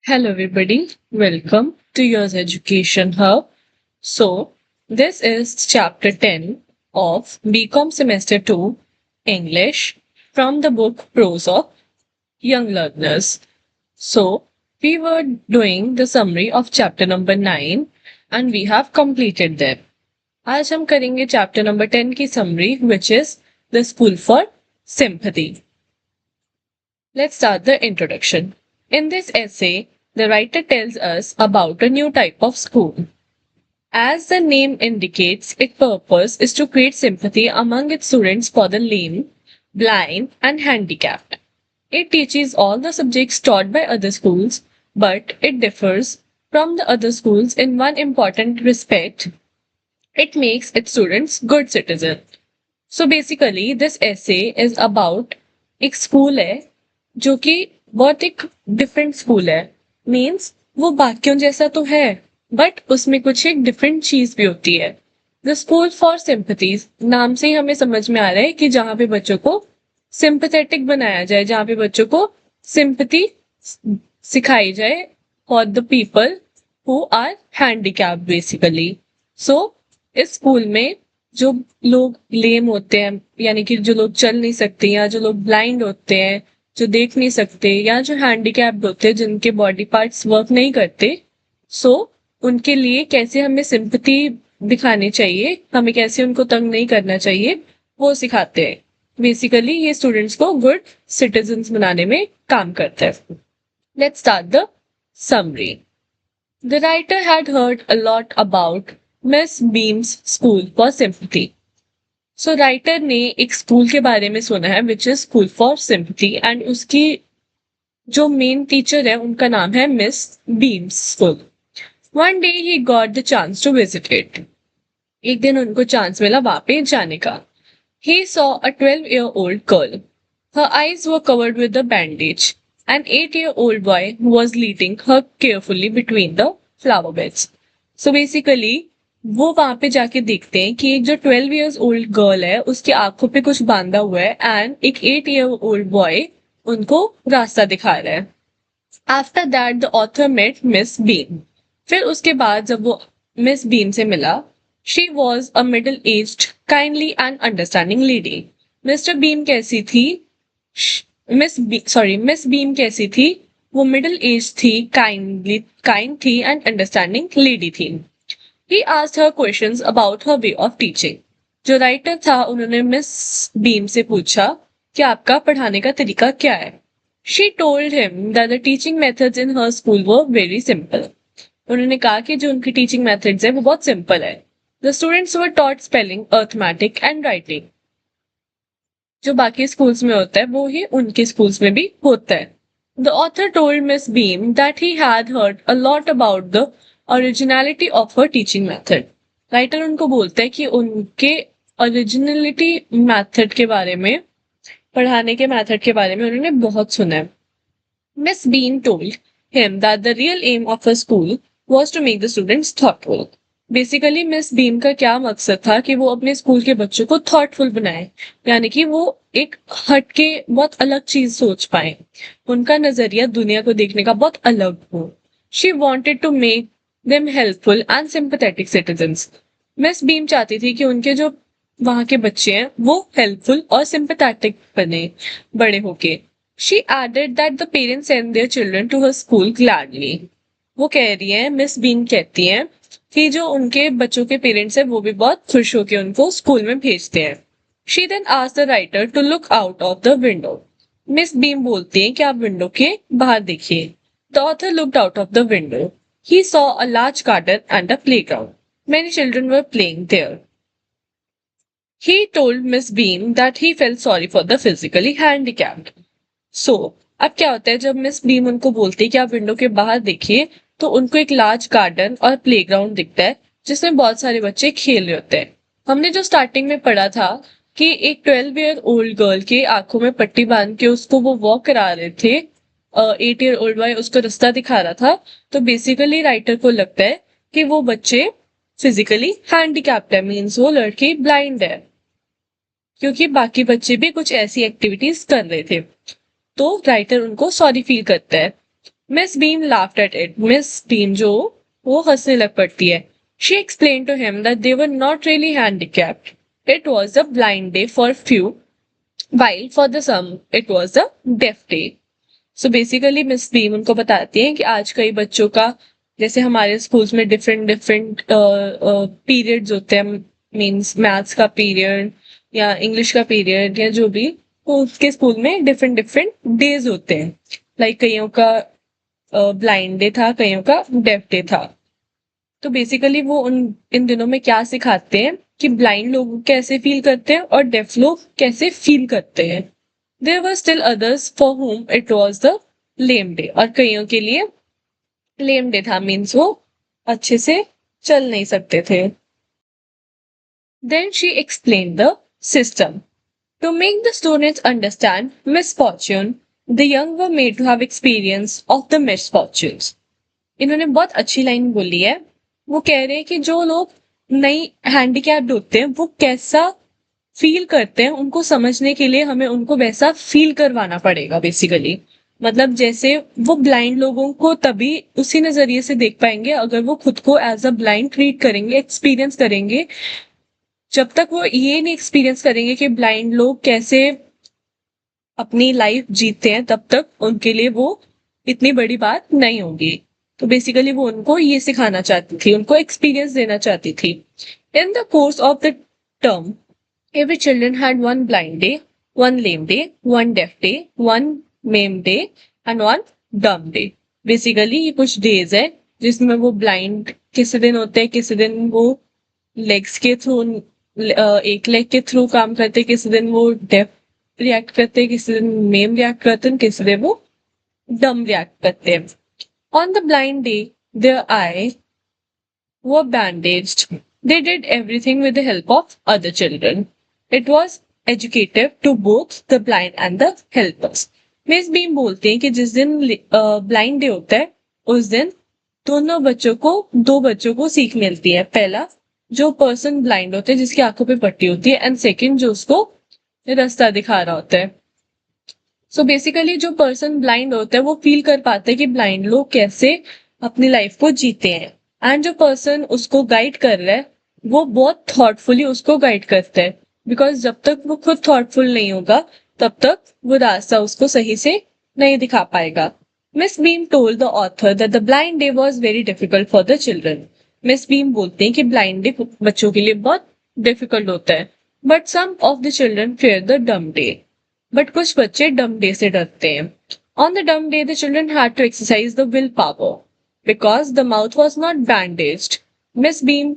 Hello, everybody. Welcome to your Education Hub. So, this is chapter 10 of BCom Semester 2 English from the book Prose of Young Learners. So, we were doing the summary of chapter number 9 and we have completed them. आज हम करेंगे chapter number 10 की summary, which is the School for Sympathy. Let's start the introduction. In this essay, the writer tells us about a new type of school. As the name indicates, its purpose is to create sympathy among its students for the lame, blind, and handicapped. It teaches all the subjects taught by other schools, but it differs from the other schools in one important respect. It makes its students good citizens. So basically, this essay is about एक school है जो कि बहुत एक different school है. Means वो बाकियों जैसा तो है बट उसमें कुछ एक डिफरेंट चीज भी होती है. द स्कूल फॉर सिंपथीज, नाम से ही हमें समझ में आ रहा है कि जहाँ पे बच्चों को सिंपथेटिक बनाया जाए, जहाँ पे बच्चों को सिंपथी सिखाई जाए for the people who are handicapped basically. So इस स्कूल में जो लोग लेम होते हैं, यानी कि जो लोग चल नहीं सकते, या जो लोग ब्लाइंड होते हैं, जो देख नहीं सकते, या जो हैंडीकैप्ड होते हैं जिनके बॉडी पार्ट्स वर्क नहीं करते, सो उनके लिए कैसे हमें सिंपैथी दिखानी चाहिए, हमें कैसे उनको तंग नहीं करना चाहिए, वो सिखाते हैं. बेसिकली ये स्टूडेंट्स को गुड सिटीजन्स बनाने में काम करता है. Let's start the summary. The writer had heard a lot about Miss Beam's School for Sympathy. So writer ने एक स्कूल के बारे में सुना है which is school for sympathy, and उसकी जो मेन टीचर है उनका नाम है Miss Beam's school. One day he got the chance to visit it. एक दिन उनको चांस मिला वहां पे जाने का. He saw a 12-year-old girl. Her eyes were covered with a bandage. An 8-year-old boy who was leading her carefully between the flower beds. So basically, वो वहां पे जाके देखते हैं कि एक जो 12 years old गर्ल है उसकी आंखों पे कुछ बांधा हुआ है, एंड एक 8-year-old बॉय उनको रास्ता दिखा रहा है. After that the author met Miss Beam. फिर उसके बाद जब वो मिस बीम से मिला, she was a middle aged kindly and understanding lady. Mister Beam कैसी थी? मिस बीम कैसी थी? वो मिडिल एज थी, काइंड थी एंड अंडरस्टैंडिंग लेडी थी. He asked her questions about her way of teaching. जो राइटर था उन्होंने मिस बीम से पूछा कि आपका पढ़ाने का तरीका क्या है. She told him that the teaching methods in her school were very simple. उन्होंने कहा कि जो उनकी टीचिंग मेथड्स है वो बहुत सिंपल है. The students were taught spelling, arithmetic and writing. जो बाकी स्कूल्स में होता है वो ही उनके स्कूल्स में भी होता है. The author told Miss Beam that he had heard a lot about the originality of her teaching method. Writer उनको बोलता है कि उनके ओरिजिनलिटी मेथड के बारे में, पढ़ाने के मेथड के बारे में उन्होंने बहुत सुना है. Miss Beam told him that the real aim of her school was to make the students thoughtful. Basically miss Beam का क्या मकसद था कि वो अपने स्कूल के बच्चों को थॉटफुल बनाए, यानी कि वो एक हटके बहुत अलग चीज सोच पाए, उनका नजरिया दुनिया को देखने का बहुत अलग हो. She wanted to make them helpful and sympathetic citizens. Miss Beam चाहती थी कि उनके जो वहां के बच्चे हैं वो हेल्पफुल और सिंपैथेटिक बने बड़े होके. She added that the parents send their children to her school gladly. वो कह रही है, मिस बीम कहती हैं कि जो उनके बच्चों के पेरेंट्स हैं वो भी बहुत खुश होकर उनको स्कूल में भेजते हैं. She then asked the writer to look out of the window. Miss Beam बोलती हैं कि आप विंडो के बाहर देखिए. The author looked out of the window. He saw a large garden and a playground. Many children were playing there. He told Miss Beam that he felt sorry for the physically handicapped. So, अब क्या होता है जब miss beam उनको बोलती है कि आप विंडो के बाहर देखिए, तो उनको एक लार्ज गार्डन और प्लेग्राउंड दिखता है जिसमें बहुत सारे बच्चे खेल रहे होते हैं. हमने जो स्टार्टिंग में पढ़ा था कि एक 12-year-old गर्ल के आंखों में पट्टी बांध के उसको वो वॉक करा रहे थे, 8-year-old बॉय उसको रास्ता दिखा रहा था. तो बेसिकली राइटर को लगता है कि वो बच्चे फिजिकली हैंडीकैप्ड है, मीन्स वो लड़की ब्लाइंड है, क्योंकि बाकी बच्चे भी कुछ ऐसी एक्टिविटीज कर रहे थे. तो राइटर उनको सॉरी फील करता है. Miss beam laughed at it. Miss beam जो वो हंसने लग पड़ती है. She explained to him that they were not really handicapped. It was a blind day for few, while for the some it was a deaf day. So basically miss beam उनको बताती हैं कि आज कई बच्चों का जैसे हमारे स्कूल्स में डिफरेंट डिफरेंट पीरियड्स होते हैं, मींस मैथ्स का पीरियड या इंग्लिश का पीरियड या जो भी, तो उसके स्कूल में डिफरेंट डिफरेंट डेज होते हैं. लाइक कईयों का ब्लाइंड डे था, कईयों का डेफ डे था. तो बेसिकली वो उन इन दिनों में क्या सिखाते हैं कि ब्लाइंड लोग कैसे फील करते हैं और डेफ लोग कैसे फील करते हैं. There were still others for whom it was the lame day, और कईयों के लिए लेम डे था, मीन्स वो अच्छे से चल नहीं सकते थे. Then she explain the system. To make the students understand misfortune, the young were made to have experience of the misfortunes. इन्होंने बहुत अच्छी लाइन बोली है. वो कह रहे हैं कि जो लोग नई हैंडीकैप्ड होते हैं वो कैसा फील करते हैं, उनको समझने के लिए हमें उनको वैसा फील करवाना पड़ेगा बेसिकली. मतलब जैसे वो ब्लाइंड लोगों को तभी उसी नजरिए से देख पाएंगे अगर वो खुद को एज अ ब्लाइंड ट्रीट करेंगे, एक्सपीरियंस करेंगे. जब तक वो ये नहीं एक्सपीरियंस करेंगे कि ब्लाइंड लोग कैसे अपनी लाइफ जीते हैं, तब तक उनके लिए वो इतनी बड़ी बात नहीं होगी. तो बेसिकली वो उनको ये सिखाना चाहती थी, उनको एक्सपीरियंस देना चाहती थी. In the course of the term, every children had one blind day, one lame day, one deaf day, one maimed day and one dumb day. Basically ये कुछ डेज है जिसमें वो ब्लाइंड किसी दिन होते हैं, किसी दिन वो लेग्स के थ्रू एक लेग के थ्रू काम करते, किसी दिन वो डेफ रिएक्ट करते, किसी दिन मेम रिएक्ट करते हैं, किसी दिन वो डम रिएक्ट करते हैं. On the blind day their eye were bandaged. They did everything with the help of other children. It was educative to both the blind and the helpers. Miss beam बोलते हैं कि जिस दिन ब्लाइंड डे होता है उस दिन दो बच्चों को सीख मिलती है. पहला जो पर्सन ब्लाइंड होते हैं जिसकी आंखों पे पट्टी होती है, एंड सेकंड जो उसको रास्ता दिखा रहा होता है. सो बेसिकली जो पर्सन ब्लाइंड होता है वो फील कर पाता है कि ब्लाइंड लोग कैसे अपनी लाइफ को जीते हैं, एंड जो पर्सन उसको गाइड कर रहा है वो बहुत थॉटफुली उसको गाइड करता है. बिकॉज जब तक वो खुद थॉटफुल नहीं होगा तब तक वो रास्ता उसको सही से नहीं दिखा पाएगा. Miss beam told the author that the blind day was very difficult for the children. Miss beam बोलते हैं कि ब्लाइंड डे बच्चों के लिए बहुत डिफिकल्ट होता है. But some of the children fear the dumb day. But कुछ बच्चे डम डे से डरते हैं. On the dumb day the children had to exercise the will power because the mouth was not bandaged. Miss Beam,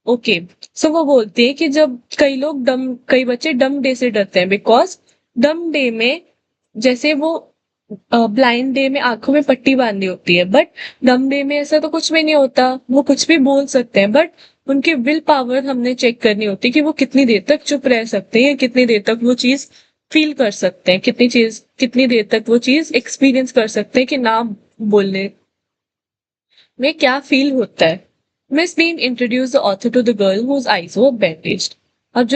okay. So वो बोलते हैं कि जब कई बच्चे डम डे से डरते हैं बिकॉज डम डे में जैसे वो ब्लाइंड डे में आंखों में पट्टी बांधी होती है, बट डम डे में ऐसा तो कुछ भी नहीं होता, वो कुछ भी बोल सकते हैं. बट उनकी विल पावर हमने चेक करनी होती है कि वो कितनी देर तक चुप रह सकते हैं, कितनी देर तक वो चीज फील कर सकते हैं, कितनी देर तक वो चीज एक्सपीरियंस कर सकते हैं कि ना बोलने में क्या फील होता है. Miss Beam introduce the author to the girl whose eyes were bandaged. अब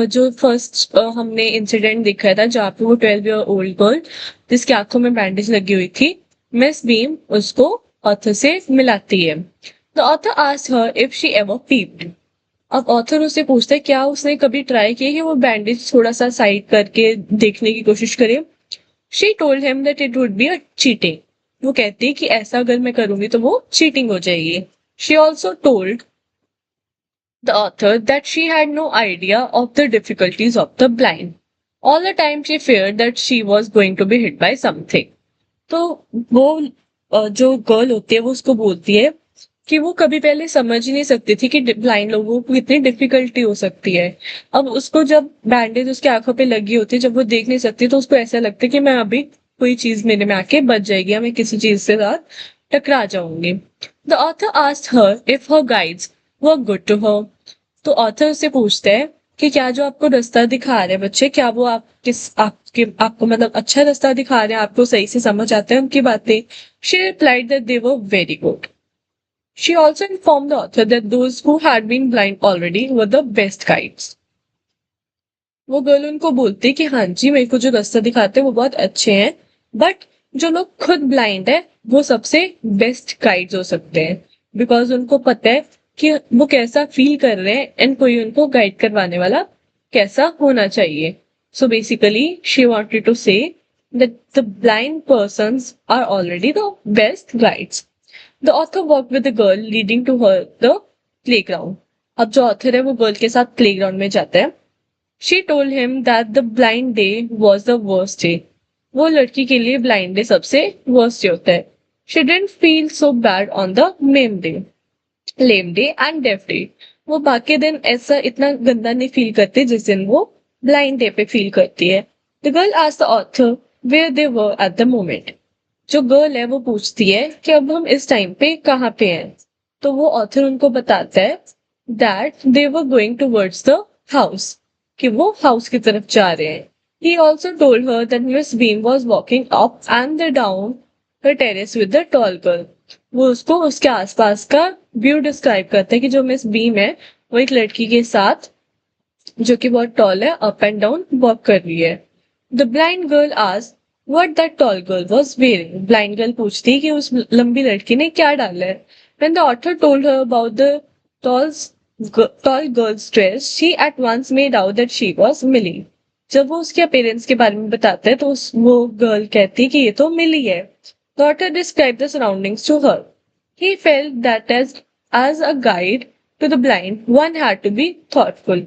जो फर्स्ट हमने इंसिडेंट देखा था जहाँ पे वो 12-year-old गर्ल जिसकी आंखों में बैंडेज लगी हुई थी, मिस बीम उसको ऑथर से मिलाती है. The author asked her if she ever peeped. अब ऑथर उससे पूछता है क्या उसने कभी ट्राई किया कि वो बैंडेज थोड़ा सा साइड करके देखने की कोशिश करे. She told him that it would be a cheating. वो कहती है कि ऐसा अगर मैं करूंगी तो वो चीटिंग हो जाएगी. She also told the author that she had no idea of the difficulties of the blind. All the time she fear that she was going to be hit by something. तो वो जो girl होती है वो उसको बोलती है कि वो कभी पहले समझ ही नहीं सकती थी कि ब्लाइंड लोगों को कितनी डिफिकल्टी हो सकती है. अब उसको जब बैंडेज उसकी आंखों पे लगी होती है, जब वो देख नहीं सकती तो उसको ऐसा लगता है कि मैं अभी कोई चीज मेरे में आके बच जाएगी या मैं किसी चीज से साथ टकरा जाऊंगी. The author asked her if her guides were good to her. तो ऑथर उससे पूछते हैं कि क्या जो आपको रास्ता दिखा रहे हैं बच्चे, क्या वो आपको मतलब अच्छा रास्ता दिखा रहे हैं, आपको सही से समझ आते हैं उनकी बातें. She replied that they were very good. She also informed the author that those who had been blind already were the best guides. वो गर्ल उनको बोलती है कि हाँ जी मेरे को जो रास्ता दिखाते हैं वो बहुत अच्छे हैं, बट जो लोग खुद ब्लाइंड है वो सबसे बेस्ट गाइड्स हो सकते हैं, बिकॉज उनको पता है कि वो कैसा फील कर रहे हैं एंड कोई उनको गाइड करवाने वाला कैसा होना चाहिए. So basically she wanted to say that the blind persons are already the best guides. The author walked with the girl leading to her the playground. अब जो author है वो girl के साथ playground में जाता है. She told him that the blind day was the worst day. वो लड़की के लिए blind day सबसे worst day होता है. She didn't feel so bad on the lame day and deaf day. वो बाकी दिन ऐसा इतना गंदा नहीं फील करते जिस दिन वो blind day पे फील करती है. The girl asked the author where they were at the moment. जो गर्ल है वो पूछती है कि अब हम इस टाइम पे कहाँ पे हैं. तो वो ऑथर उनको बताता है that they were going towards the house, कि वो हाउस की तरफ जा रहे हैं. He also told her that Miss Beam was walking up and down her terrace with the tall girl. वो उसको उसके आसपास का व्यू डिस्क्राइब करता है कि जो मिस बीम है वो एक लड़की के साथ जो कि बहुत टॉल है अप एंड डाउन वॉक कर रही है. The blind girl asked what that tall girl was wearing. Blind girl पूछती कि उस लंबी लड़की ने क्या डाला है. When the author told her about the tall, tall girl's dress, she at once made out that she was Millie. जब वो उसके अपीयरेंस के बारे में बताते हैं तो वो गर्ल कहती है कि ये तो मिली है. The author described the surroundings to her. He felt that as a guide to the blind, one had to be thoughtful.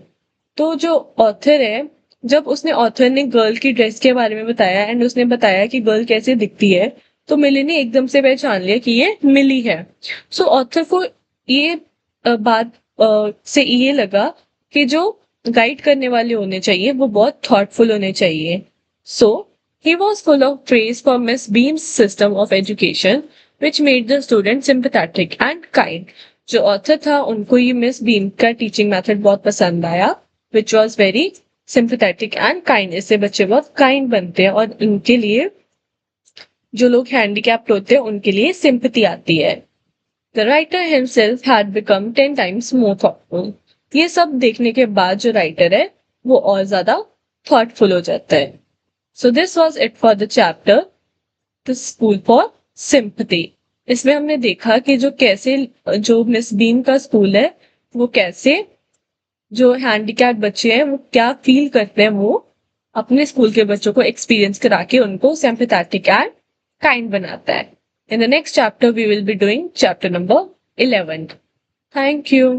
तो जो ऑथर है जब उसने ऑथर ने गर्ल की ड्रेस के बारे में बताया एंड उसने बताया कि गर्ल कैसे दिखती है तो मिली ने एकदम से पहचान लिया कि ये मिली है. सो ऑथर को ये बात से ये लगा कि जो गाइड करने वाले होने चाहिए वो बहुत थॉटफुल होने चाहिए. So he was full of praise for Miss Beam's system of education which made the student sympathetic and kind. जो ऑथर था उनको ये मिस बीम का टीचिंग मेथड बहुत पसंद आया which was very sympathetic and kind. इससे बच्चे बहुत काइंड बनते हैं और उनके लिए जो लोग हैंडीकैप्ड होते हैं उनके लिए सिंपैथी आती है. The writer himself had become 10 times more thoughtful. ये सब देखने के बाद जो राइटर है वो और ज्यादा थॉटफुल हो जाता है. So this was it for the chapter the school for sympathy. इसमें हमने देखा कि जो कैसे जो मिस बीन का स्कूल है वो कैसे जो हैंडीकैप बच्चे हैं वो क्या फील करते हैं वो अपने स्कूल के बच्चों को एक्सपीरियंस करा के उनको सिंपैथेटिक एंड काइंड बनाता है. In the next chapter we will be doing chapter number 11. Thank you.